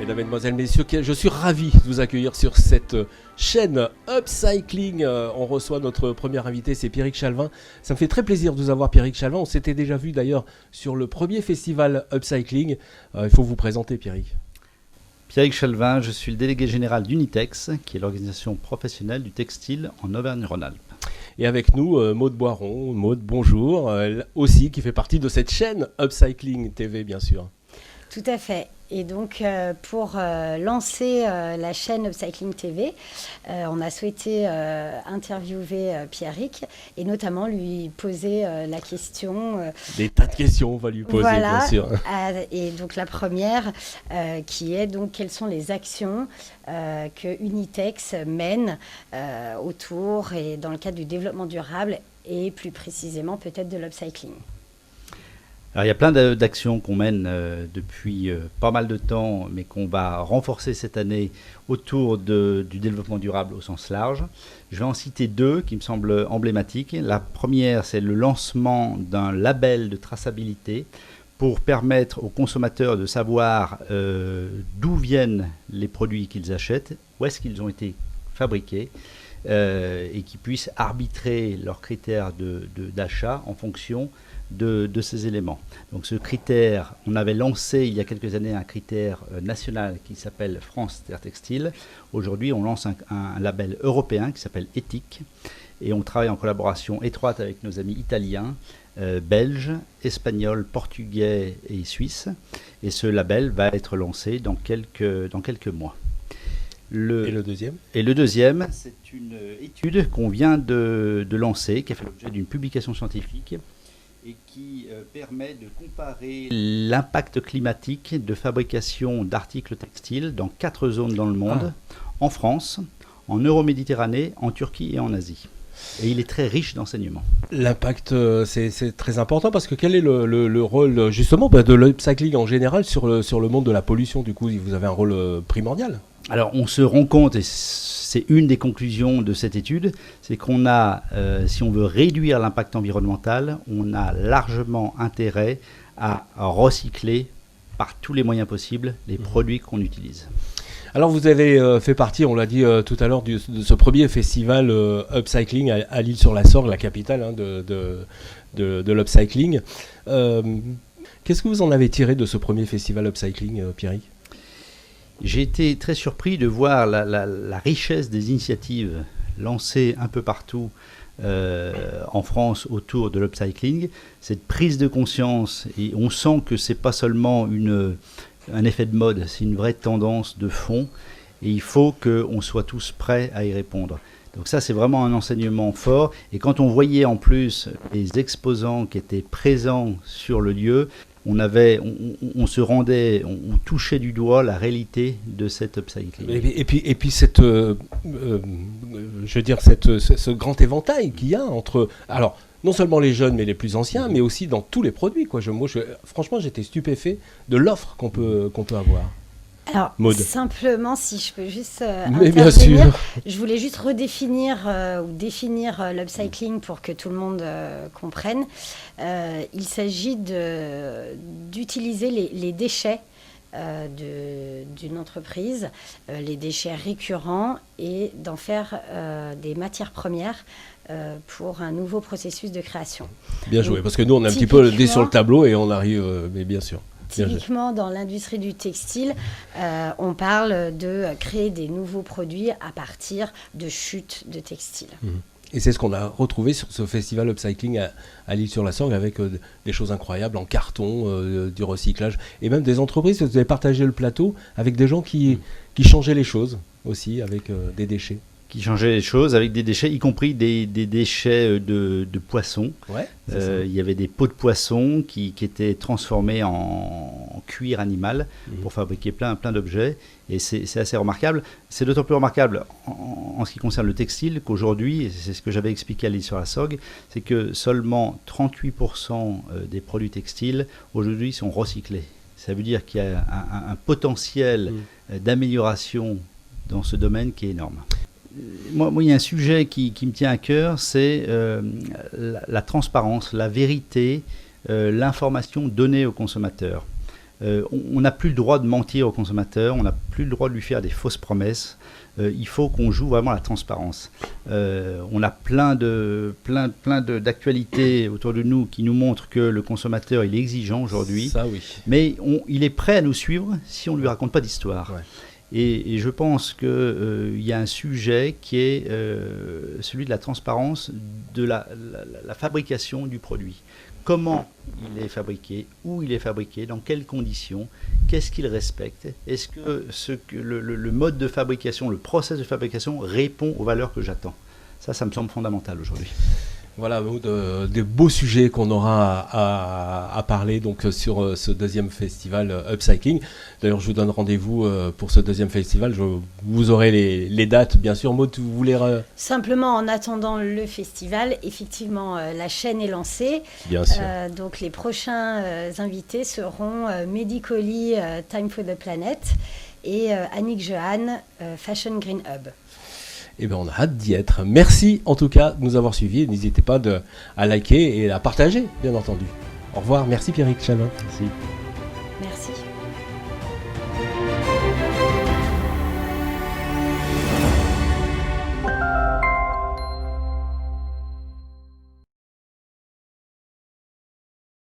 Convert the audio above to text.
Mesdames, Mesdemoiselles, Messieurs, je suis ravi de vous accueillir sur cette chaîne Upcycling. On reçoit notre premier invité, c'est Pierrick Chalvin. Ça me fait très plaisir de vous avoir, Pierrick Chalvin. On s'était déjà vu d'ailleurs sur le premier festival Upcycling. Il faut vous présenter, Pierrick. Pierrick Chalvin, je suis le délégué général d'Unitex, qui est l'organisation professionnelle du textile en Auvergne-Rhône-Alpes. Et avec nous, Maud Boiron. Maud, bonjour, aussi qui fait partie de cette chaîne Upcycling TV, bien sûr. Tout à fait. Et donc, pour lancer la chaîne Upcycling TV, on a souhaité interviewer Pierrick et notamment lui poser la question. Des tas de questions, on va lui poser, voilà, bien sûr. Et donc, la première, qui est donc quelles sont les actions que Unitex mène autour et dans le cadre du développement durable et plus précisément peut-être de l'upcycling. Alors, il y a plein d'actions qu'on mène depuis pas mal de temps, mais qu'on va renforcer cette année autour du développement durable au sens large. Je vais en citer deux qui me semblent emblématiques. La première, c'est le lancement d'un label de traçabilité pour permettre aux consommateurs de savoir d'où viennent les produits qu'ils achètent, où est-ce qu'ils ont été fabriqués, et qu'ils puissent arbitrer leurs critères d'achat en fonction de ces éléments. Donc ce critère, on avait lancé il y a quelques années un critère national qui s'appelle France Terre Textile. Aujourd'hui, on lance un label européen qui s'appelle Éthique et on travaille en collaboration étroite avec nos amis italiens, belges, espagnols, portugais et suisses. Et ce label va être lancé dans quelques mois. Et le deuxième ? Et le deuxième, c'est une étude qu'on vient de lancer, qui a fait l'objet d'une publication scientifique et qui permet de comparer l'impact climatique de fabrication d'articles textiles dans 4 zones dans le monde, en France, en Euroméditerranée, en Turquie et en Asie. Et il est très riche d'enseignements. L'impact, c'est très important parce que quel est le rôle justement de l'upcycling en général sur le monde de la pollution ? Du coup, vous avez un rôle primordial. Alors, on se rend compte, et c'est une des conclusions de cette étude, c'est qu'on a, si on veut réduire l'impact environnemental, on a largement intérêt à recycler par tous les moyens possibles les produits qu'on utilise. Alors, vous avez fait partie, on l'a dit tout à l'heure, de ce premier festival Upcycling à l'Île-sur-la-Sorgue, la capitale de l'Upcycling. Qu'est-ce que vous en avez tiré de ce premier festival Upcycling, Pierrick ? J'ai été très surpris de voir la richesse des initiatives lancées un peu partout en France autour de l'upcycling. Cette prise de conscience, et on sent que ce n'est pas seulement un effet de mode, c'est une vraie tendance de fond et il faut qu'on soit tous prêts à y répondre. Donc ça, c'est vraiment un enseignement fort. Et quand on voyait en plus les exposants qui étaient présents sur le lieu, on se rendait, on touchait du doigt la réalité de cet upcycling. Et puis cette, je veux dire, ce grand éventail qu'il y a entre, alors non seulement les jeunes mais les plus anciens, mais aussi dans tous les produits, quoi. Franchement, j'étais stupéfait de l'offre qu'on peut avoir. Alors, Maud. Simplement, si je peux juste mais bien intervenir, sûr. Je voulais juste redéfinir ou définir l'upcycling pour que tout le monde comprenne. Il s'agit d'utiliser les déchets d'une entreprise, les déchets récurrents, et d'en faire des matières premières pour un nouveau processus de création. Bien joué, parce que nous, on est un petit peu le dé sur le tableau et on arrive, mais bien sûr. Typiquement, dans l'industrie du textile, on parle de créer des nouveaux produits à partir de chutes de textiles. Et c'est ce qu'on a retrouvé sur ce festival Upcycling à l'Île-sur-la-Sorgue avec des choses incroyables en carton, du recyclage et même des entreprises. Vous avez partagé le plateau avec des gens qui changeaient les choses aussi avec des déchets. Qui changeait les choses avec des déchets, y compris des déchets de poissons. Ouais, il y avait des peaux de poissons qui étaient transformées en cuir animal pour fabriquer plein d'objets. Et c'est assez remarquable. C'est d'autant plus remarquable en ce qui concerne le textile qu'aujourd'hui, et c'est ce que j'avais expliqué à l'Île-sur-la-Sorgue, c'est que seulement 38% des produits textiles aujourd'hui sont recyclés. Ça veut dire qu'il y a un potentiel d'amélioration dans ce domaine qui est énorme. Moi, il y a un sujet qui me tient à cœur, c'est la transparence, la vérité, l'information donnée aux consommateurs. On n'a plus le droit de mentir au consommateur, on n'a plus le droit de lui faire des fausses promesses. Il faut qu'on joue vraiment la transparence. On a plein d'actualités autour de nous qui nous montrent que le consommateur il est exigeant aujourd'hui, Ça, oui. mais il est prêt à nous suivre si on ne lui raconte pas d'histoire. Ouais. Et je pense qu'il y a un sujet qui est celui de la transparence de la fabrication du produit. Comment il est fabriqué, où il est fabriqué, dans quelles conditions, qu'est-ce qu'il respecte, est-ce que le mode de fabrication, le process de fabrication répond aux valeurs que j'attends. Ça me semble fondamental aujourd'hui. Voilà, des beaux sujets qu'on aura à parler donc sur ce deuxième festival Upcycling. D'ailleurs, je vous donne rendez-vous pour ce deuxième festival. Vous aurez les dates, bien sûr. Maud, vous voulez... Simplement, en attendant le festival, effectivement, la chaîne est lancée. Bien sûr. Donc, les prochains invités seront Medicoli, Time for the Planet, et Annick Jehan, Fashion Green Hub. Eh bien, on a hâte d'y être. Merci en tout cas de nous avoir suivis. N'hésitez pas à liker et à partager, bien entendu. Au revoir. Merci Pierrick Chalvin. Merci. Merci.